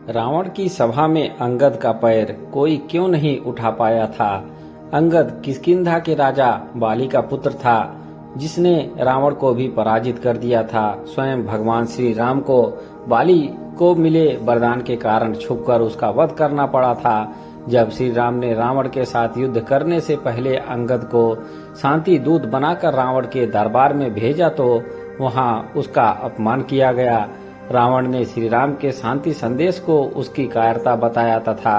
रावण की सभा में अंगद का पैर कोई क्यों नहीं उठा पाया था। अंगद किष्किंधा के राजा बाली का पुत्र था, जिसने रावण को भी पराजित कर दिया था। स्वयं भगवान श्री राम को बाली को मिले वरदान के कारण छुपकर उसका वध करना पड़ा था। जब श्री राम ने रावण के साथ युद्ध करने से पहले अंगद को शांति दूत बनाकर रावण के दरबार में भेजा तो वहां उसका अपमान किया गया। रावण ने श्री राम के शांति संदेश को उसकी कायरता बताया तथा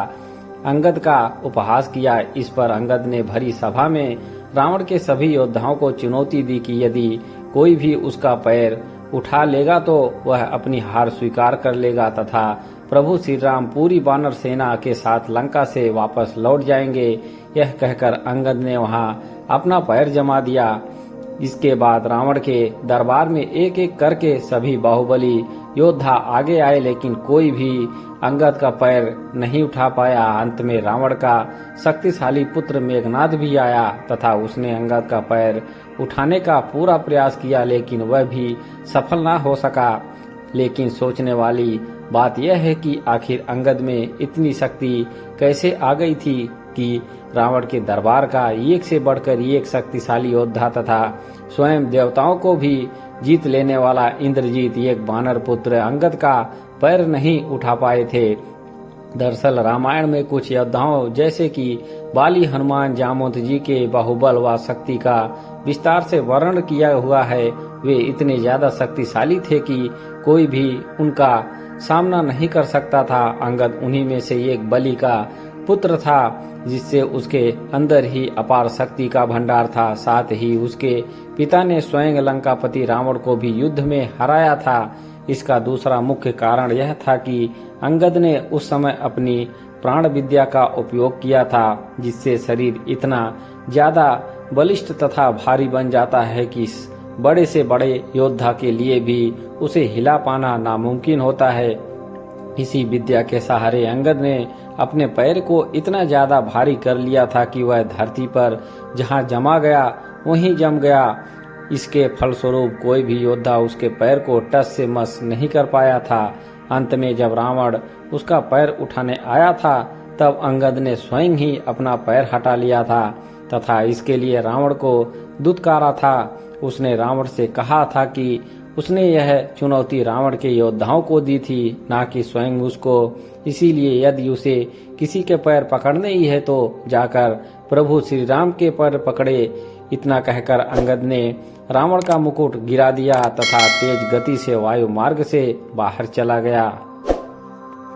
अंगद का उपहास किया। इस पर अंगद ने भरी सभा में रावण के सभी योद्धाओं को चुनौती दी कि यदि कोई भी उसका पैर उठा लेगा तो वह अपनी हार स्वीकार कर लेगा तथा प्रभु श्री राम पूरी वानर सेना के साथ लंका से वापस लौट जाएंगे। यह कहकर अंगद ने वहां अपना पैर जमा दिया। इसके बाद रावण के दरबार में एक एक करके सभी बाहुबली योद्धा आगे आए, लेकिन कोई भी अंगद का पैर नहीं उठा पाया। अंत में रावण का शक्तिशाली पुत्र मेघनाद भी आया तथा उसने अंगद का पैर उठाने का पूरा प्रयास किया, लेकिन वह भी सफल ना हो सका। लेकिन सोचने वाली बात यह है कि आखिर अंगद में इतनी शक्ति कैसे आ गई थी कि रावण के दरबार का एक से बढ़कर एक शक्तिशाली योद्धा तथा स्वयं देवताओं को भी जीत लेने वाला इंद्रजीत एक वानर पुत्र अंगद का पैर नहीं उठा पाए थे। दरअसल रामायण में कुछ योद्धाओं जैसे कि बाली, हनुमान, जामवंत जी के बाहुबल व शक्ति का विस्तार से वर्णन किया हुआ है। वे इतने ज्यादा शक्तिशाली थे कि कोई भी उनका सामना नहीं कर सकता था। अंगद उन्हीं में से एक बलि का पुत्र था, जिससे उसके अंदर ही अपार शक्ति का भंडार था। साथ ही उसके पिता ने स्वयं लंकापति रावण को भी युद्ध में हराया था। इसका दूसरा मुख्य कारण यह था कि अंगद ने उस समय अपनी प्राण विद्या का उपयोग किया था, जिससे शरीर इतना ज्यादा बलिष्ठ तथा भारी बन जाता है कि बड़े से बड़े योद्धा के लिए भी उसे हिला पाना नामुमकिन होता है। इसी विद्या के सहारे अंगद ने अपने पैर को इतना ज्यादा भारी कर लिया था कि वह धरती पर जहां जमा गया वहीं जम गया। इसके फलस्वरूप कोई भी योद्धा उसके पैर को टस से मस नहीं कर पाया था। अंत में जब रावण उसका पैर उठाने आया था तब अंगद ने स्वयं ही अपना पैर हटा लिया था तथा इसके लिए रावण को दुत्कारा था। उसने रावण से कहा था कि उसने यह चुनौती रावण के योद्धाओं को दी थी, ना कि स्वयं उसको। इसीलिए यदि उसे किसी के पैर पकड़ने ही है तो जाकर प्रभु श्री राम के पैर पकड़े। इतना कहकर अंगद ने रावण का मुकुट गिरा दिया तथा तेज गति से वायु मार्ग से बाहर चला गया।